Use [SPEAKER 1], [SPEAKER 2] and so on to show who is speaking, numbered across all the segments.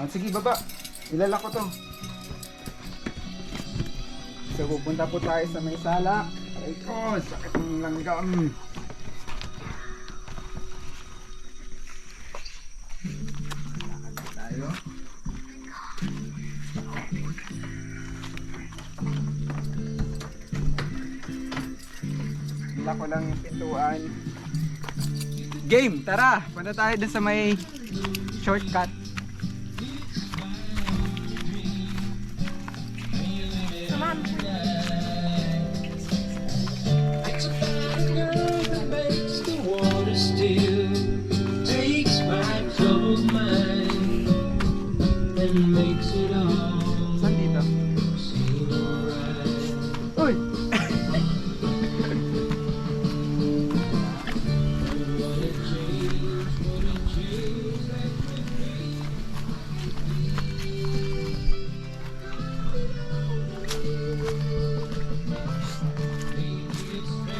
[SPEAKER 1] Sige, baba. Ilalak ko to. So, pupunta po tayo sa may salak. Aray ko, sakit ng langgam. Lakad tayo. Lock ko lang yung pintuan. Game! Tara! Punta tayo dun sa may shortcut.
[SPEAKER 2] Samahan mo.
[SPEAKER 1] Saan dito? Uy!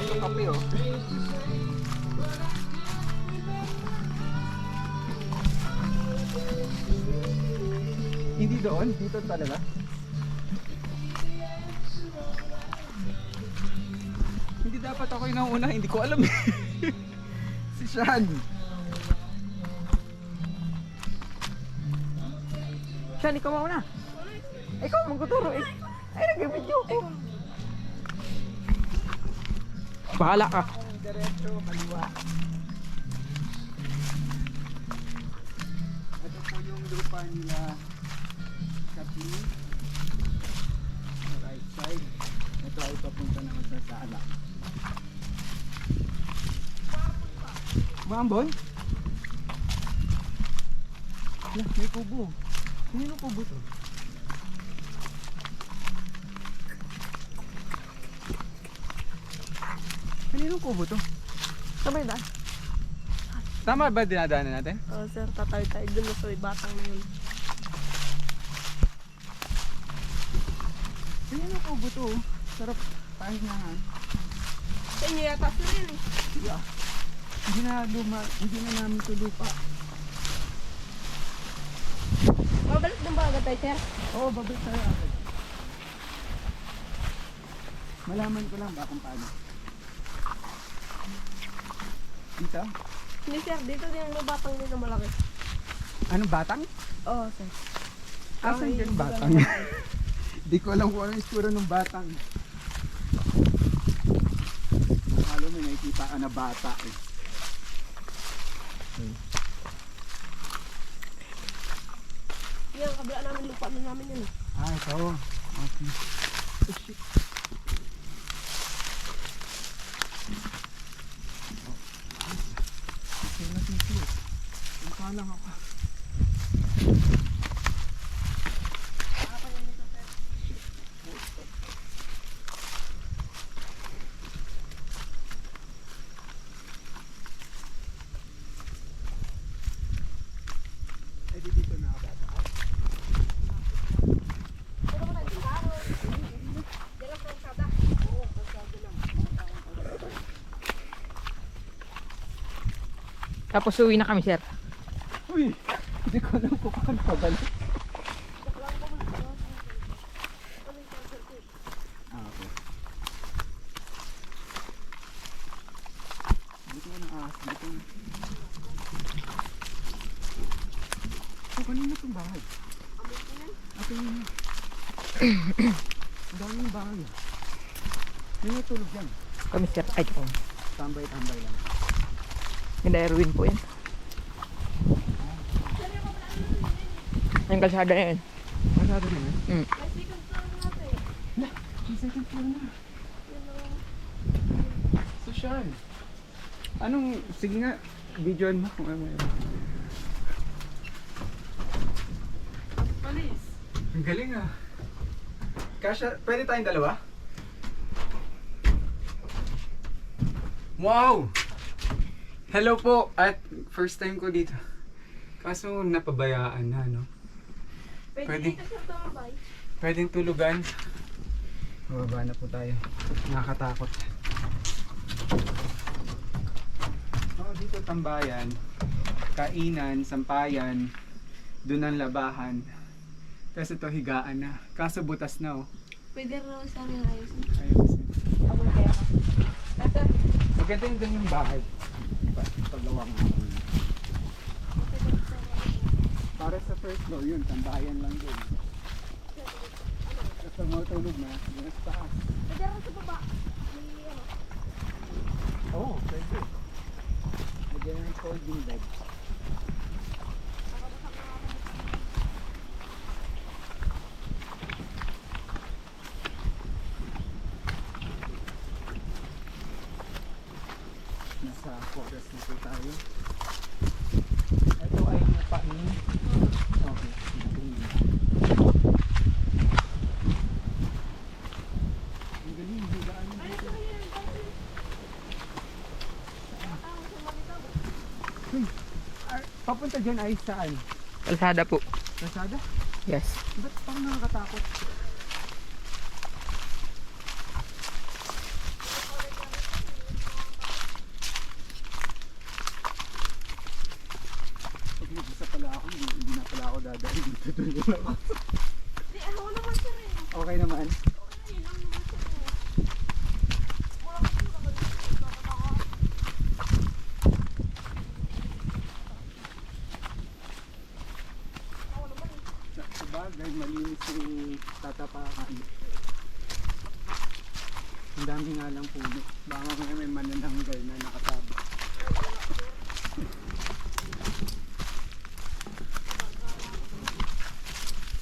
[SPEAKER 1] Ito kape oh. Hindi doon, dito talaga. Hindi dapat ako yung nauna, hindi ko alam. Si Sean. Sean, ikaw mauna. Ikaw magtuturo eh. Ay, nag-video ko. Bahala ka. Diretso, kaliwa. Ito po yung lupa nila. Kapi. Right side. Ito ay papunta naman sa sala. Bambon? Lah, may kubo. Sino kubo to? Kanino kubo to?
[SPEAKER 2] Sabay ba?
[SPEAKER 1] Tama ba dinadaanan natin?
[SPEAKER 2] Oo sir, tatawid tayo dun sa may batang na yun.
[SPEAKER 1] Kanino kubo to? Sarap pahingahan.
[SPEAKER 2] Sa inyo yata sir yun eh.
[SPEAKER 1] Yeah. Hindi na namin ito lupa.
[SPEAKER 2] Mabalik din ba agad tayo sir?
[SPEAKER 1] Oo, babalik tayo agad. Malaman ko lang ba kung paano. Dito?
[SPEAKER 2] Hindi sir, dito din ang batang din na malaki.
[SPEAKER 1] Anong batang?
[SPEAKER 2] Oo sir.
[SPEAKER 1] Asan
[SPEAKER 2] Okay,
[SPEAKER 1] yung batang? Di ko alam kung ano yung istura ng batang. Akala mo nakikita ka na bata eh.
[SPEAKER 2] Yan, kabila namin lupa na namin yun eh.
[SPEAKER 1] Ito. Okay. Oh, shit. Okay na sisi eh. Mukha lang ako. Eh, di dito na ako dadaan.
[SPEAKER 3] Tapos uwi na kami, sir.
[SPEAKER 1] Uy! Hindi ko alam kung paano pabalik. Okay. Dito ko na ahas. Dito na. Oh, kanina itong bahay. Ito yun. Ang dami yung bahay. May natulog yan.
[SPEAKER 3] Kami, sir. Ay, ito.
[SPEAKER 1] Tambay-tambay lang.
[SPEAKER 3] Yung Erwin po yan. Yung kalsada na yun.
[SPEAKER 1] Masado na yun?
[SPEAKER 3] Mm.
[SPEAKER 1] May second floor na. Social. Anong, sige nga, videoan mo kung ano yun.
[SPEAKER 2] Palis.
[SPEAKER 1] Ang galing ah. Kasha, pwede tayong dalawa? Wow! Hello po! At first time ko dito. Kaso napabayaan na, no? Pwede.
[SPEAKER 2] Dito sir tumabay.
[SPEAKER 1] Pwedeng tulugan. Bababa na po tayo. Nakakatakot. Dito tambayan, kainan, sampayan, Doon ang labahan. Tapos ito higaan na. Kaso butas na oh.
[SPEAKER 2] Pwede raw sa akin ayusin.
[SPEAKER 1] Ayos.
[SPEAKER 3] Ako na kaya ka.
[SPEAKER 1] Maganda yung doon yung bahay. Paggawa ko. Para sa first floor yun, tambayan lang din. Kapag matulog na, yun sa taas.
[SPEAKER 2] Pwede raw sa baba. May ano.
[SPEAKER 1] Oo, pwede. Lagyan ng folding bed. Nasa forest na po tayo. Ito ay napain. Okay. Ang galing, higaan mo dito. Papunta dyan ay saan?
[SPEAKER 3] Kalsada po.
[SPEAKER 1] Lazada?
[SPEAKER 3] Yes.
[SPEAKER 1] Ba't parang nakakatakot? Pag mag-isa pala ako, hindi na pala ako dadaan dito. Tulog ako.
[SPEAKER 2] Hindi, ako naman sir eh.
[SPEAKER 1] Okay naman.
[SPEAKER 2] Okay, yun lang naman sir eh. Wala ko sila ba dito? Ako naman eh.
[SPEAKER 1] Sa bagay, malinis yung tatapakan. Ang dami nga lang puno. Baka may manananggal na nakasabot.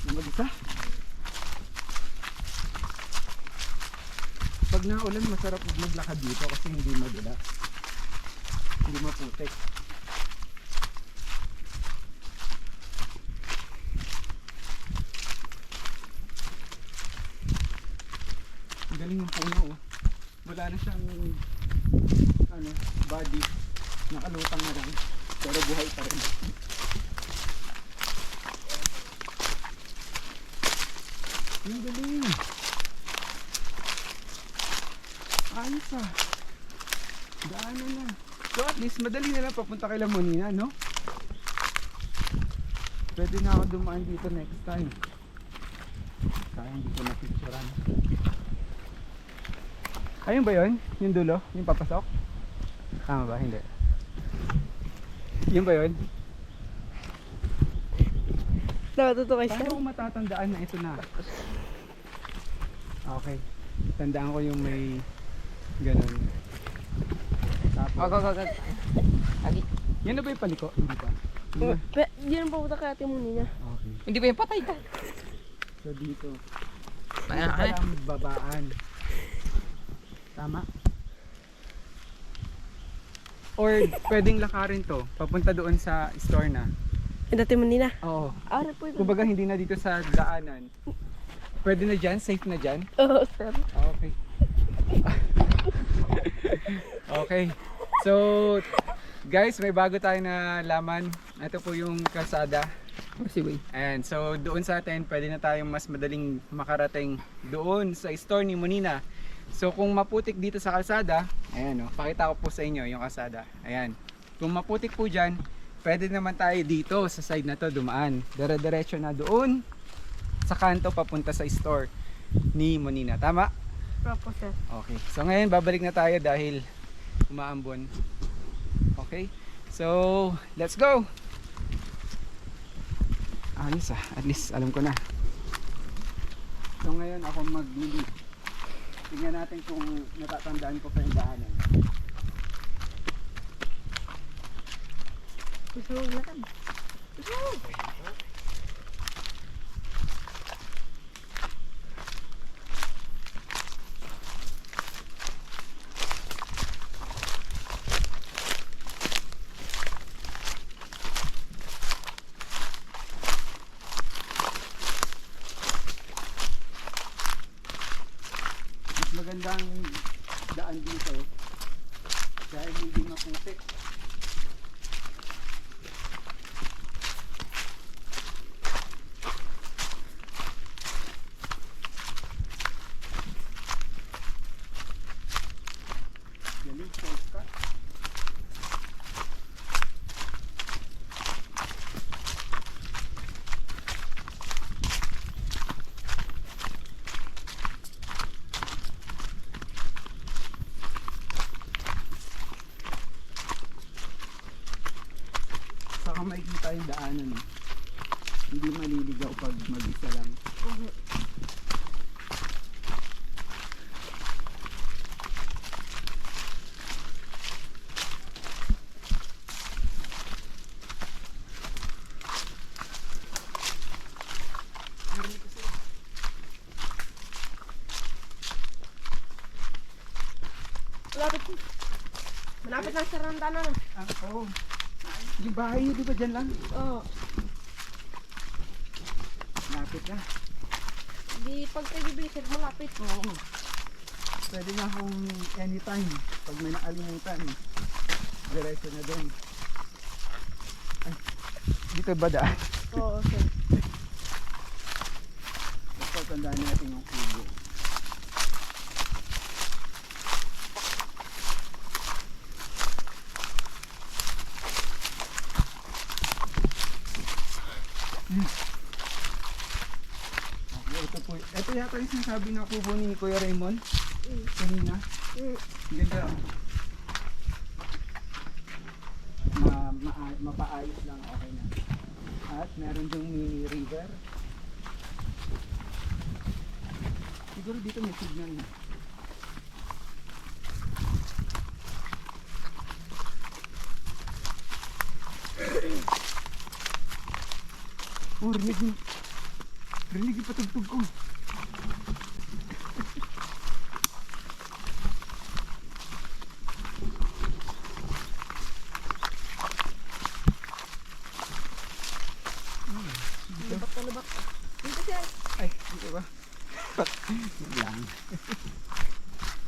[SPEAKER 1] Mag-isa? Pag naulan, masarap maglakad dito kasi hindi madula. Hindi maputik. Ang galing ng puno oh. Wala na siyang ano, body. Nakalutang na lang. Pero buhay pa rin. Ang galing. Ayos ah. Daanan na. So at least madali na lang papunta kay Lamonina, no? Pwede na ako dumaan dito next time. Kaya hindi ko na-picturean. Ayun ba yun? Yung dulo? Yung papasok? Tama ba? Hindi. Yun ba yun?
[SPEAKER 2] Natutuwa
[SPEAKER 1] Paano ko matatandaan na ito na? Okay. Tandaan ko yung may ganun. Tapos,
[SPEAKER 3] Agi.
[SPEAKER 1] yan na ba yung paliko? Hindi pa. Hindi ba?
[SPEAKER 2] Diyan pa puta kay ate mo niya.
[SPEAKER 1] Okay.
[SPEAKER 3] Hindi ba yung patay ka?
[SPEAKER 1] So dito.
[SPEAKER 3] Ay,
[SPEAKER 1] Dito
[SPEAKER 3] ay.
[SPEAKER 1] pala ang babaan. Tama? Or pwedeng lakarin to. Papunta doon sa store na.
[SPEAKER 2] Yung ate mo niya.
[SPEAKER 1] Oo.
[SPEAKER 2] Ara po ito.
[SPEAKER 1] Kumbaga hindi na dito sa daanan. Pwede na dyan? Safe na dyan?
[SPEAKER 2] Oo, sir.
[SPEAKER 1] Okay. Okay. So, guys, may bago tayo na laman. Ito po yung kalsada.
[SPEAKER 3] Mercy way.
[SPEAKER 1] Ayan, so doon sa atin, pwede na tayong mas madaling makarating doon sa store ni Monina. So kung maputik dito sa kalsada, ayan o, pakita ko po sa inyo yung kalsada. Ayan. Kung maputik po dyan, pwede naman tayo dito sa side na to dumaan. Dire-diretso na doon sa kanto papunta sa store ni Monina. Tama?
[SPEAKER 2] Propo, sir.
[SPEAKER 1] Okay. So ngayon babalik na tayo dahil umaambon. Okay? So, let's go! Ayos ah. At least alam ko na. So ngayon ako mag-lead. Tingnan natin kung natatandaan ko pa yung daanan.
[SPEAKER 2] Gusto mo lakad?
[SPEAKER 1] Mas magandang daan dito dahil hindi maputik. Galing, shortcut. daanan. Hindi maliligaw pag mag-isa lang.
[SPEAKER 2] Malapit. Malapit lang sa randanan.
[SPEAKER 1] Ah, oo. Yung bahay niyo, di ba dyan lang?
[SPEAKER 2] Oo.
[SPEAKER 1] Lapit na.
[SPEAKER 2] Di pag tayo bibili sir, malapit.
[SPEAKER 1] Oo. Pwede na akong anytime. Pag may nakalimutan, diretso na doon. Ay, dito ba daan?
[SPEAKER 2] Oo, sir.
[SPEAKER 1] Basta tandaan natin yung kubo. Okay, ito yata yung sinasabi ng kubo ni Kuya Raymond. Kanina. Ganda. Mapaayos lang, okay na. At meron yung mini river. Siguro dito may signal na. Oh, rinig yung patugtog ko.
[SPEAKER 2] Lubak. Dito sir.
[SPEAKER 1] Ay, dito ba? Lang.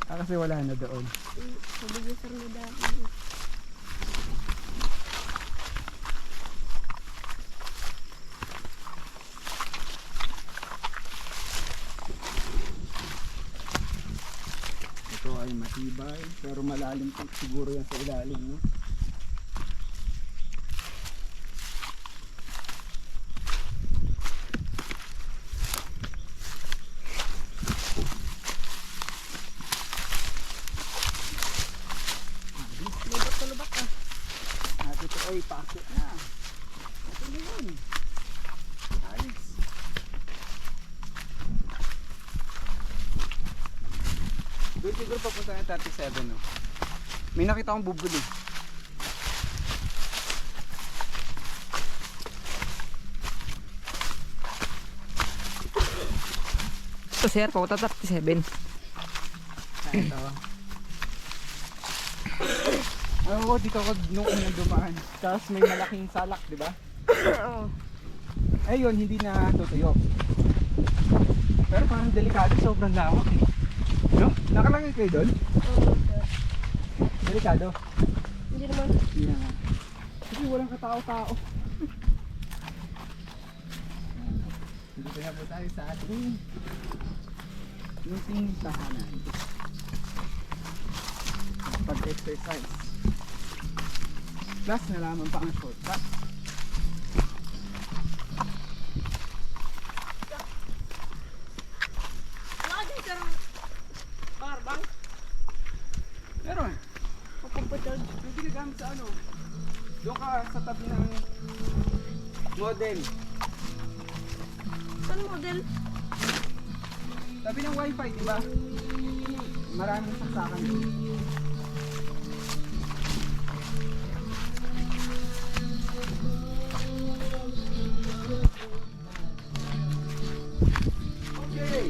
[SPEAKER 1] Kasi wala na doon.
[SPEAKER 2] Sabi niyo sir na dahil.
[SPEAKER 1] Ito ay matibay, pero malalim pa siguro yan sa ilalim, no?
[SPEAKER 2] Lubak na lubak ah.
[SPEAKER 1] At ito ay pasok na. Ito na yun. Ayos. Doon siguro papunta na 37, no? May nakita akong bubuli.
[SPEAKER 3] Ito sir, papunta 37.
[SPEAKER 1] Ito. Oo, dito ako nung unang dumaan. Tapos may malaking salak, di ba?
[SPEAKER 2] Oo.
[SPEAKER 1] Ayun, hindi na tutuyo. Pero parang delikado, sobrang lawak eh. No? Nakalagay kayo doon?
[SPEAKER 2] Oo, sir.
[SPEAKER 1] Delikado.
[SPEAKER 2] Hindi naman.
[SPEAKER 1] Hindi na nga. Kasi walang katao-tao. Dito na po tayo sa ating munting tahanan. Pag-exercise. Plus nalaman pa ang shortcut.
[SPEAKER 2] Wala din sir. Barbang.
[SPEAKER 1] Meron.
[SPEAKER 2] Papumputol.
[SPEAKER 1] Yung ginagamit sa ano? Doon ka sa tabi ng model.
[SPEAKER 2] Saan model?
[SPEAKER 1] Tabi ng wifi, di ba? Maraming saksakan doon. Okay.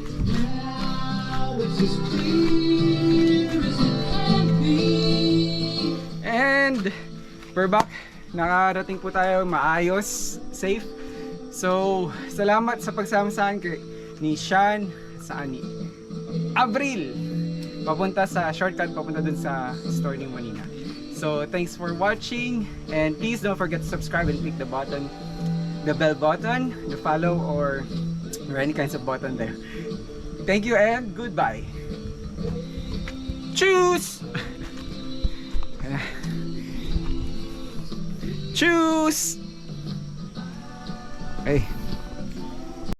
[SPEAKER 1] And we're back. Nakarating po tayo maayos, safe. So, salamat sa pagsama sa akin ni Sean sa ani Abril. Papunta sa shortcut, papunta dun sa store ni Manina. So, thanks for watching and please don't forget to subscribe and click the button, the bell button, the follow or any kinds of button there. Thank you and goodbye. Choose! Choose! Hey.